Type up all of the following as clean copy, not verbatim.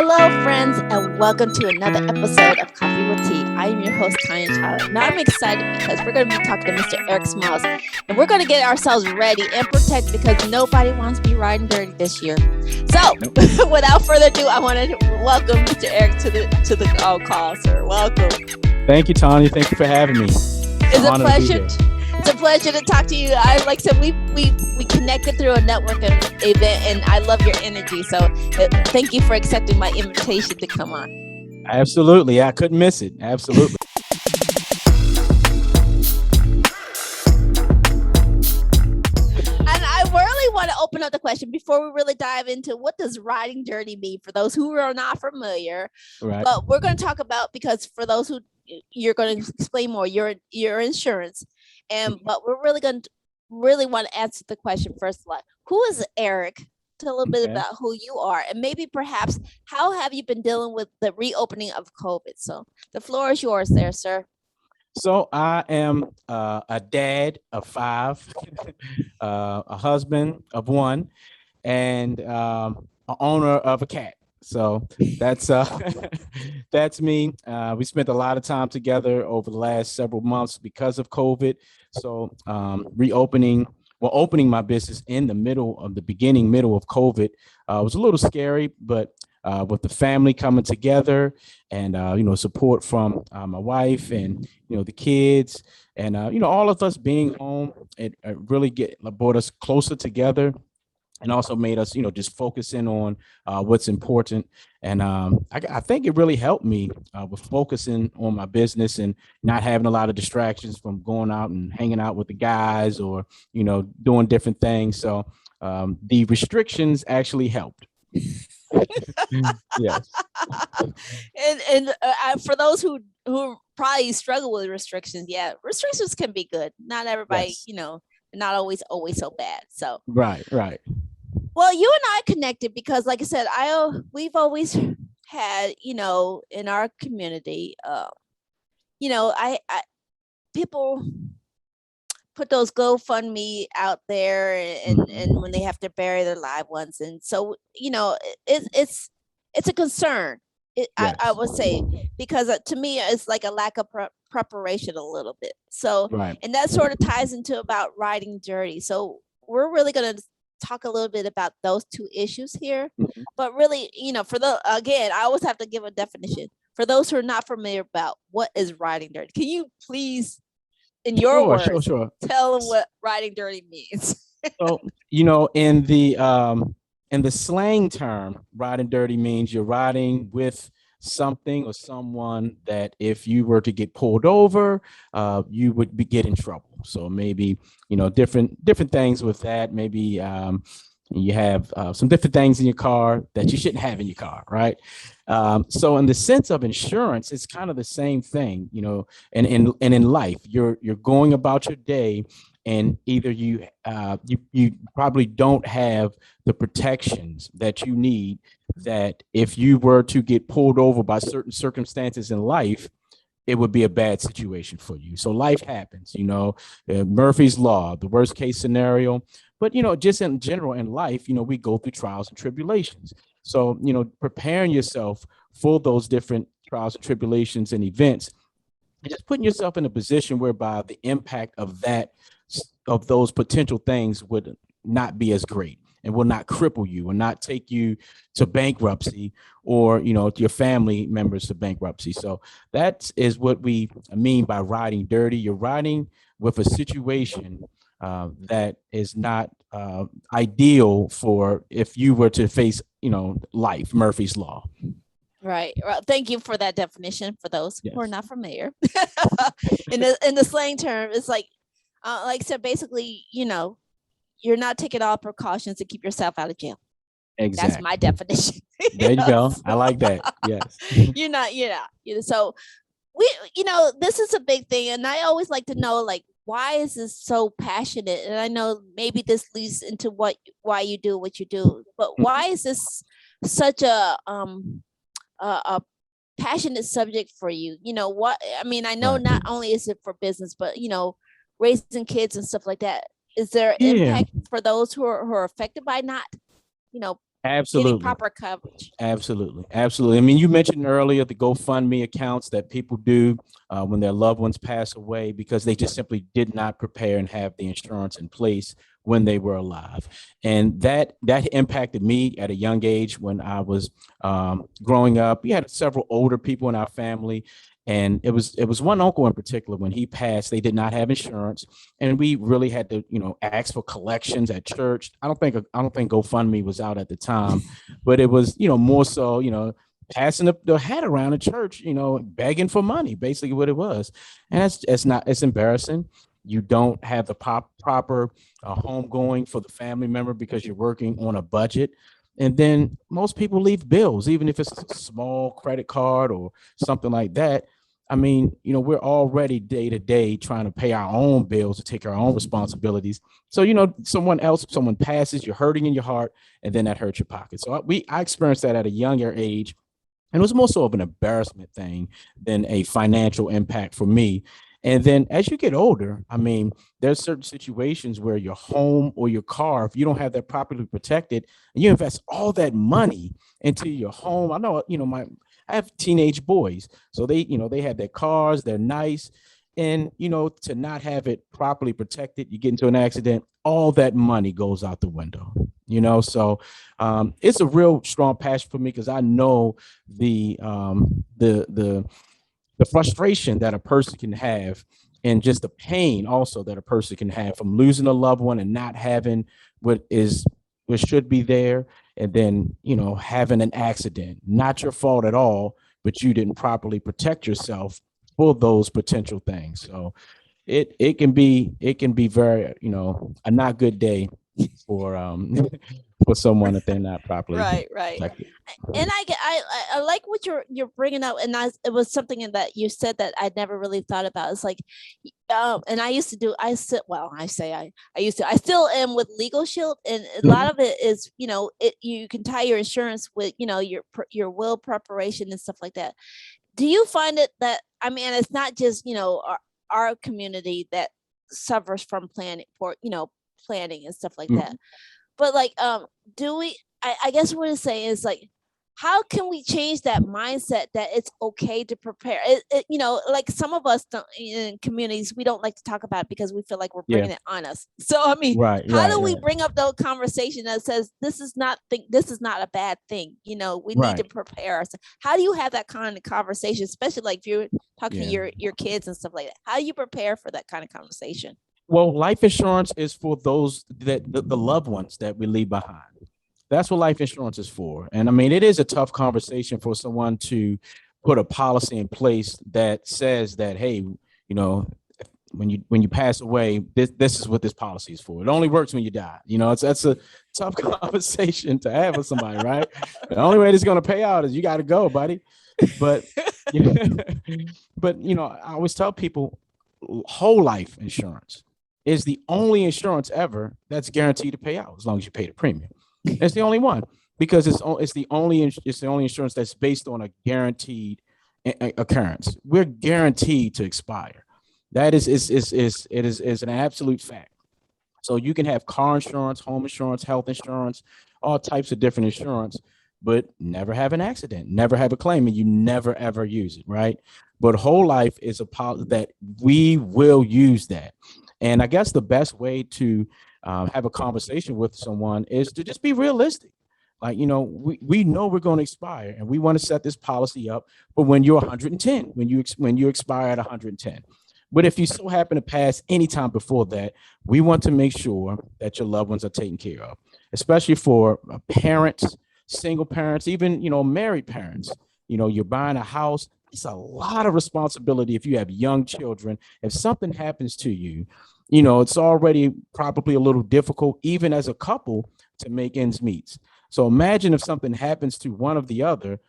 Hello, friends, and welcome to another episode of Coffee with Tea. I am your host, Tanya Tyler. Now, I'm excited because we're going to be talking to Mr. Eric Smiles, and we're going to get ourselves ready and protect because nobody wants to be riding dirty this year. So, without further ado, I want to welcome Mr. Eric to the call, sir. Welcome. Thank you, Tanya. Thank you for having me. It's a pleasure. It's a pleasure to talk to you. Like I said, we connected through a networking event, and I love your energy. So thank you for accepting my invitation to come on. Absolutely. I couldn't miss it. Absolutely. And I really want to open up the question before we really dive into what does riding dirty mean for those who are not familiar. Right. But we're going to talk about, because for those who you're going to explain more, your insurance. But we're really going to want to answer the question first. Like, who is Eric? Tell a little bit about who you are, and maybe perhaps how have you been dealing with the reopening of COVID? So the floor is yours there, sir. So I am a dad of 5, a husband of 1, and an owner of a cat. So that's that's me. We spent a lot of time together over the last several months because of COVID. So opening my business in the middle of COVID was a little scary, but with the family coming together and support from my wife and the kids and all of us being home, it really brought us closer together. And also made us, just focus in on what's important. And I think it really helped me with focusing on my business and not having a lot of distractions from going out and hanging out with the guys or, doing different things. So the restrictions actually helped. Yes. And for those who probably struggle with restrictions, restrictions can be good. Not everybody, yes. Not always so bad. So right. Well, you and I connected because, like I said, we've always had, in our community, people put those GoFundMe out there, and when they have to bury their loved ones, and so it's a concern. Yes. I would say, because to me it's like a lack of preparation a little bit. So, right. And that sort of ties into about riding dirty. So we're really going to talk a little bit about those two issues here, but really, I always have to give a definition for those who are not familiar about what is riding dirty. Can you please, in your words, sure. tell them what riding dirty means? So, in the slang term, riding dirty means you're riding with something or someone that if you were to get pulled over, you would get in trouble. So maybe, different things with that. Maybe you have some different things in your car that you shouldn't have in your car, right? So in the sense of insurance, it's kind of the same thing, and in life, you're going about your day, and either you probably don't have the protections that you need, that if you were to get pulled over by certain circumstances in life, it would be a bad situation for you. So life happens, Murphy's Law, the worst case scenario. But, just in general in life, we go through trials and tribulations. So, preparing yourself for those different trials and tribulations and events, and just putting yourself in a position whereby the impact of those potential things would not be as great and will not cripple you and not take you to bankruptcy or, your family members to bankruptcy. So that is what we mean by riding dirty. You're riding with a situation that is not ideal for if you were to face, life, Murphy's Law. Right. Well, thank you for that definition for those who are not familiar. in the slang term, it's like I said, basically, you're not taking all precautions to keep yourself out of jail. Exactly. That's my definition. There you go. I like that. Yes. You're not. So this is a big thing, and I always like to know, like, why is this so passionate? And I know maybe this leads into why you do what you do, but why is this such a passionate subject for you? What I mean, I know not only is it for business, but raising kids and stuff like that. Is there impact for those who are affected by not getting Absolutely. proper coverage. Absolutely. Absolutely. I mean, you mentioned earlier the GoFundMe accounts that people do when their loved ones pass away because they just simply did not prepare and have the insurance in place when they were alive. And that impacted me at a young age when I was growing up. We had several older people in our family. And it was one uncle in particular. When he passed, they did not have insurance, and we really had to, ask for collections at church. I don't think GoFundMe was out at the time, but it was, more so, passing the hat around the church, begging for money, basically what it was. And it's embarrassing. You don't have the proper home going for the family member because you're working on a budget. And then most people leave bills, even if it's a small credit card or something like that. I mean, we're already day to day trying to pay our own bills to take our own responsibilities. So, someone passes, you're hurting in your heart, and then that hurts your pocket. So I experienced that at a younger age, and it was more so of an embarrassment thing than a financial impact for me. And then as you get older, I mean, there's certain situations where your home or your car, if you don't have that properly protected, and you invest all that money into your home. I know, I have teenage boys, so they have their cars, they're nice, and to not have it properly protected, you get into an accident, all that money goes out the window. It's a real strong passion for me because I know the frustration that a person can have, and just the pain also that a person can have from losing a loved one and not having what should be there, and then having an accident, not your fault at all, but you didn't properly protect yourself for those potential things. So it can be very, a not good day for for someone if they're not properly Right. protected. And I like what you're bringing up, and it was something that you said that I never really thought about. It's like, and I used to do. I still am with Legal Shield, and a lot Mhm. of it is, you can tie your insurance with, your will preparation and stuff like that. Do you find it that, I mean, it's not just, our community that suffers from planning and stuff like that, Mhm. but like, do we, I guess what I'm saying is like, how can we change that mindset that it's okay to prepare like some of us don't, in communities, we don't like to talk about it because we feel like we're Yeah. bringing it on us. So I mean, Right. how Right. do we Right. bring up the conversation that says this is not a bad thing, we need to Right. prepare ourselves? How do you have that kind of conversation, especially like if you're talking to Yeah. your kids and stuff like that? How do you prepare for that kind of conversation? Well, life insurance is for those that the loved ones that we leave behind. That's what life insurance is for. And I mean, it is a tough conversation for someone to put a policy in place that says that, hey, when you pass away, this is what this policy is for. It only works when you die. That's a tough conversation to have with somebody, right? The only way it's going to pay out is you got to go, buddy. But but I always tell people whole life insurance is the only insurance ever that's guaranteed to pay out as long as you pay the premium. It's the only one because it's the only insurance that's based on a guaranteed occurrence. We're guaranteed to expire. That is an absolute fact. So you can have car insurance, home insurance, health insurance, all types of different insurance, but never have an accident, never have a claim, and you never ever use it, right? But whole life is a policy that we will use that. And I guess the best way to have a conversation with someone is to just be realistic. Like, we know we're going to expire and we want to set this policy up for when you're 110, when you expire at 110. But if you so happen to pass any time before that, we want to make sure that your loved ones are taken care of, especially for parents, single parents, even, married parents. You're buying a house. It's a lot of responsibility if you have young children. If something happens to you, it's already probably a little difficult, even as a couple, to make ends meet. So imagine if something happens to one of the other.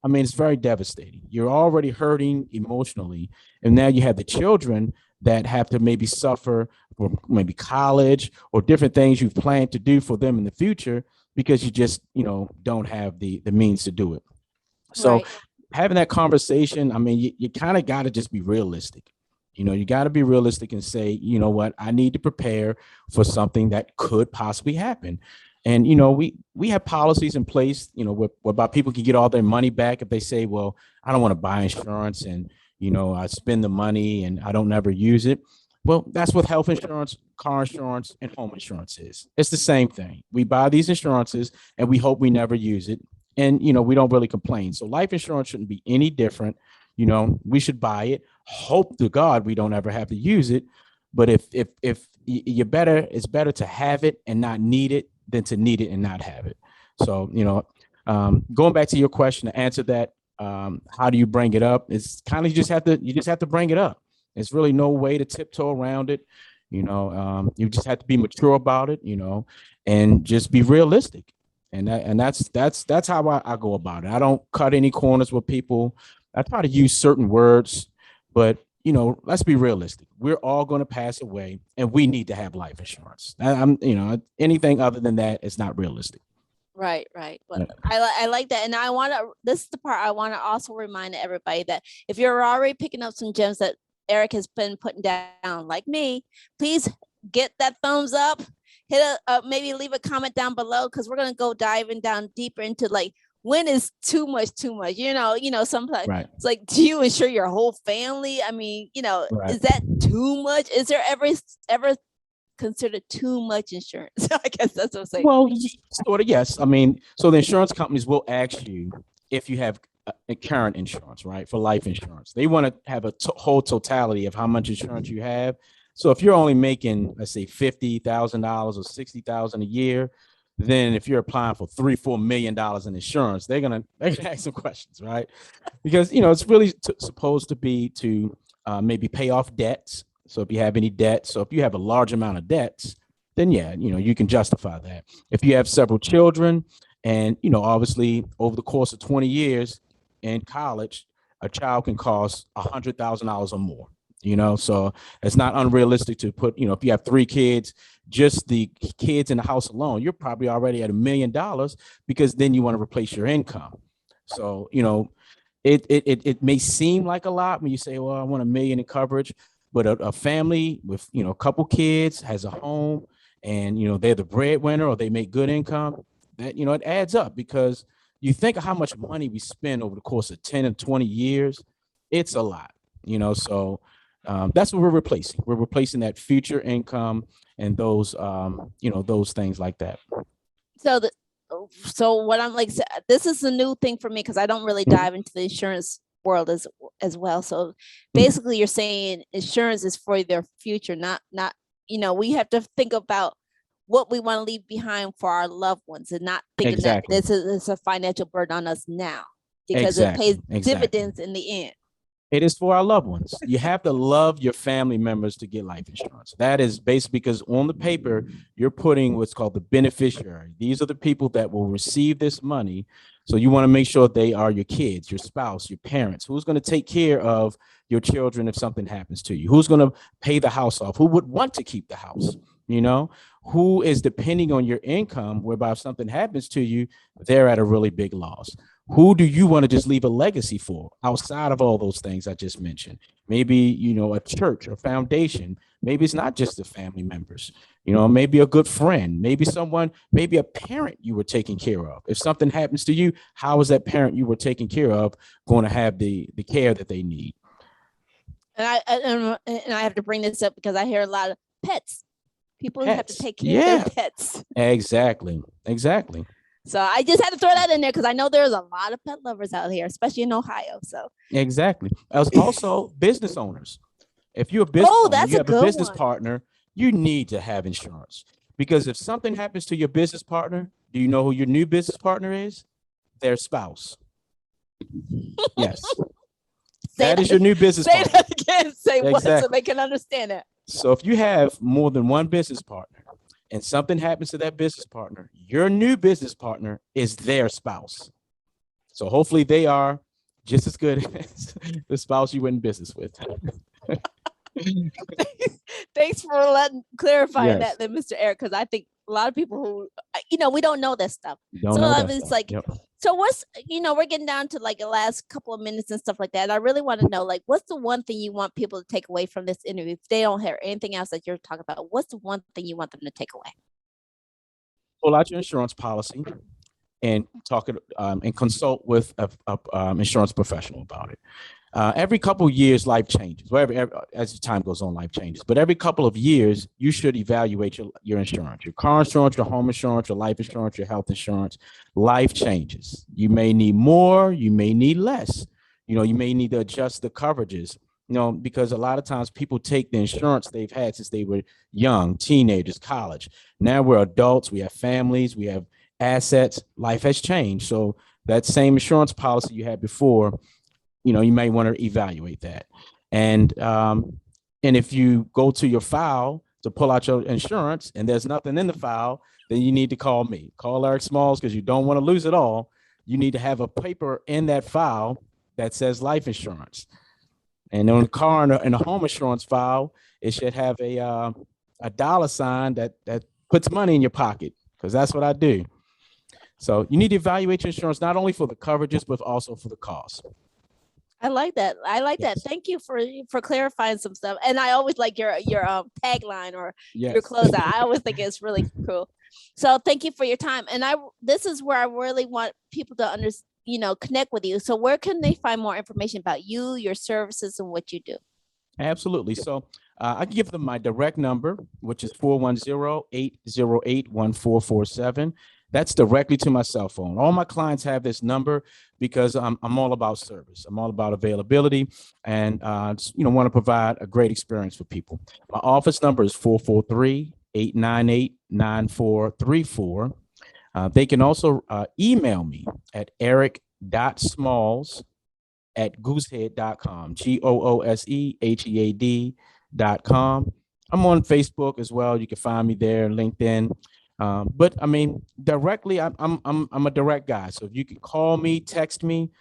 I mean, it's very devastating. You're already hurting emotionally. And now you have the children that have to maybe suffer for maybe college or different things you've planned to do for them in the future because you just, don't have the means to do it. So Right. having that conversation, I mean, you kind of got to just be realistic. You got to be realistic and say, you know what, I need to prepare for something that could possibly happen. And we have policies in place, whereby people can get all their money back if they say, well, I don't want to buy insurance, and I spend the money and I don't never use it. Well, that's what health insurance, car insurance, and home insurance is. It's the same thing. We buy these insurances and we hope we never use it. And we don't really complain. So life insurance shouldn't be any different. We should buy it, hope to God we don't ever have to use it. But if you're better, it's better to have it and not need it than to need it and not have it. So, going back to your question, to answer that, how do you bring it up? It's kind of you just have to bring it up. There's really no way to tiptoe around it. You just have to be mature about it, and just be realistic. And that's how I go about it. I don't cut any corners with people. I try to use certain words, but let's be realistic. We're all going to pass away, and we need to have life insurance. Anything other than that is not realistic. Right. But I like that. And this is the part I want to also remind everybody that if you're already picking up some gems that Eric has been putting down, like me, please get that thumbs up, maybe leave a comment down below, because we're going to go diving down deeper into like, when is too much, sometimes Right. it's like, do you insure your whole family? I mean, Right. Is that too much? Is there ever considered too much insurance? I guess that's what I'm saying. Well, sort of, yes. I mean, so the insurance companies will ask you if you have a current insurance, right? For life insurance. They want to have a whole totality of how much insurance you have. So if you're only making, let's say, $50,000 or $60,000 a year, then if you're applying for $3-4 million in insurance, they're gonna ask some questions, right? Because it's really supposed to be to maybe pay off debts. So if you have any debt, so if you have a large amount of debts, then yeah, you can justify that. If you have several children, and obviously over the course of 20 years in college, a child can cost $100,000 or more. So it's not unrealistic to put, if you have 3 kids, just the kids in the house alone, you're probably already at $1 million, because then you want to replace your income. So, it may seem like a lot when you say, well, I want $1 million in coverage, but a family with, a couple kids has a home, and, they're the breadwinner, or they make good income, that, it adds up, because you think of how much money we spend over the course of 10 and 20 years. It's a lot, so that's what we're replacing. We're replacing that future income and those, those things like that. So what I'm like, this is a new thing for me, because I don't really dive into the insurance world as well. So basically you're saying insurance is for their future, not, we have to think about what we want to leave behind for our loved ones, and not thinking that this is a financial burden on us now, because it pays dividends in the end. It is for our loved ones. You have to love your family members to get life insurance. That is basically because on the paper, you're putting what's called the beneficiary. These are the people that will receive this money. So you want to make sure they are your kids, your spouse, your parents. Who's going to take care of your children if something happens to you? Who's going to pay the house off? Who would want to keep the house? Who is depending on your income, whereby if something happens to you, they're at a really big loss. Who do you want to just leave a legacy for outside of all those things I just mentioned? Maybe, a church or foundation. Maybe it's not just the family members, maybe a good friend, maybe someone, maybe a parent you were taking care of. If something happens to you, how is that parent you were taking care of going to have the care that they need? And I have to bring this up because I hear a lot of pets. People have to take care of their pets. Exactly. So I just had to throw that in there, because I know there's a lot of pet lovers out here, especially in Ohio. So exactly. As also business owners. If you're a business owner, you have a business partner, you need to have insurance, because if something happens to your business partner, do you know who your new business partner is? Their spouse. Yes. That is your new business partner. Say that again. Say what, so they can understand it. So if you have more than one business partner and something happens to that business partner, your new business partner is their spouse. So hopefully they are just as good as the spouse you went in business with. Thanks for clarifying that, then, Mr. Eric, because I think a lot of people who, we don't know that stuff. It's like, so what's, we're getting down to like the last couple of minutes and stuff like that. I really want to know, like, what's the one thing you want people to take away from this interview? If they don't hear anything else that you're talking about, what's the one thing you want them to take away? pull out your insurance policy and talk it and consult with a insurance professional about it. Every couple of years, life changes. As time goes on, life changes. But every couple of years, you should evaluate your insurance, your car insurance, your home insurance, your life insurance, your health insurance. Life changes. You may need more. You may need less. You may need to adjust the coverages. Because a lot of times people take the insurance they've had since they were young, teenagers, college. Now we're adults. We have families. We have assets. Life has changed. So that same insurance policy you had before, you may want to evaluate that. And if you go to your file to pull out your insurance and there's nothing in the file, then you need to call me. Call Eric Smalls, because you don't want to lose it all. You need to have a paper in that file that says life insurance. And on the car and the home insurance file, it should have a $sign that puts money in your pocket, because that's what I do. So you need to evaluate your insurance, not only for the coverages, but also for the cost. I like that. That. Thank you for clarifying some stuff. And I always like your tagline or your closeout. I always think it's really cool. So thank you for your time. And this is where I really want people to connect with you. So where can they find more information about you, your services, and what you do? Absolutely. So I can give them my direct number, which is 410-808-1447. That's directly to my cell phone. All my clients have this number because I'm all about service. I'm all about availability, and want to provide a great experience for people. My office number is 443-898-9434. They can also email me at eric.smalls@goosehead.com, goosehead.com. I'm on Facebook as well. You can find me there, LinkedIn. But I mean, directly, I'm a direct guy. So if you can call me, text me,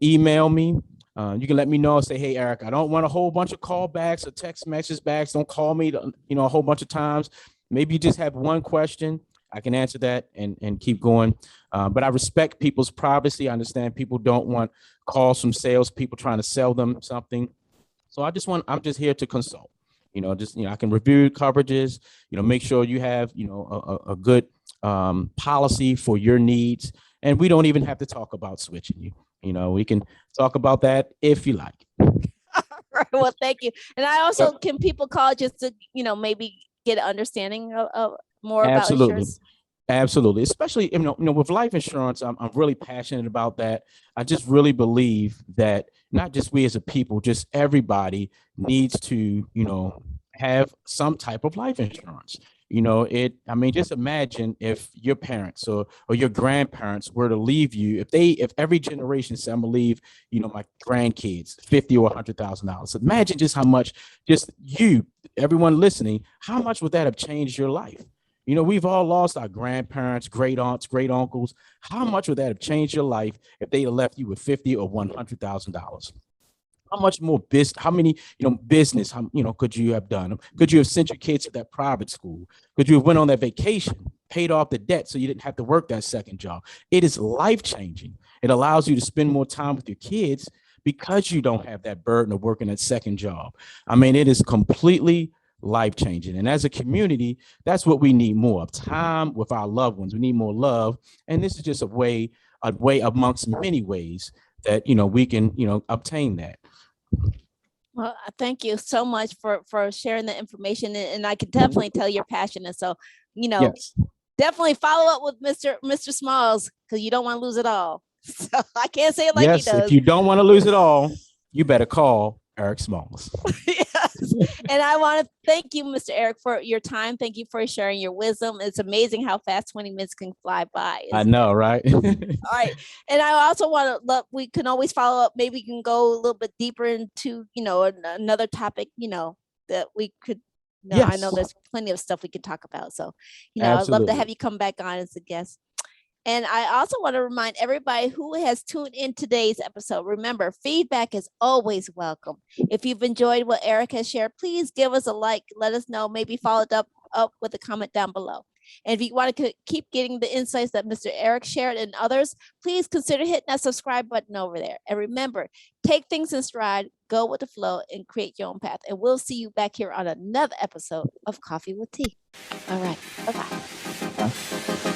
email me, you can let me know. Say, hey, Eric, I don't want a whole bunch of callbacks or text messages backs. Don't call me, a whole bunch of times. Maybe you just have one question. I can answer that and keep going. But I respect people's privacy. I understand people don't want calls from salespeople trying to sell them something. So I'm just here to consult. I can review coverages, make sure you have, a good policy for your needs. And we don't even have to talk about switching you. We can talk about that if you like. Right. Well, thank you. And I also, can people call just to, maybe get an understanding of more about insurance? Absolutely. Especially, with life insurance, I'm really passionate about that. I just really believe that not just we as a people, just everybody needs to, have some type of life insurance. Just imagine if your parents or your grandparents were to leave you, if every generation said, I'm gonna leave, my grandkids $50,000 or $100,000. Imagine just how much, just you, everyone listening, how much would that have changed your life? We've all lost our grandparents, great aunts, great uncles. How much would that have changed your life if they left you with $50,000 or $100,000? How much more business? How many, business? Could you have done? Could you have sent your kids to that private school? Could you have went on that vacation, paid off the debt, so you didn't have to work that second job? It is life changing. It allows you to spend more time with your kids because you don't have that burden of working that second job. It is completely life changing. And as a community, that's what we need more of, time with our loved ones. We need more love. And this is just a way amongst many ways that, we can, obtain that. Well, thank you so much for sharing the information. And I can definitely tell you're passionate. So, Yes. Definitely follow up with Mr. Smalls, because you don't want to lose it all. So I can't say it like he does. If you don't want to lose it all, you better call Eric Smalls. Yes. And I want to thank you, Mr. Eric, for your time. Thank you for sharing your wisdom. It's amazing how fast 20 minutes can fly by. I know, right? All right. And I also want to we can always follow up. Maybe we can go a little bit deeper into, another topic, that we could, Yes. I know there's plenty of stuff we can talk about. So, Absolutely. I'd love to have you come back on as a guest. And I also want to remind everybody who has tuned in today's episode, remember, feedback is always welcome. If you've enjoyed what Eric has shared, please give us a like, let us know, maybe follow it up with a comment down below. And if you want to keep getting the insights that Mr. Eric shared and others, please consider hitting that subscribe button over there. And remember, take things in stride, go with the flow, and create your own path. And we'll see you back here on another episode of Coffee with Tea. All right. Bye-bye. time.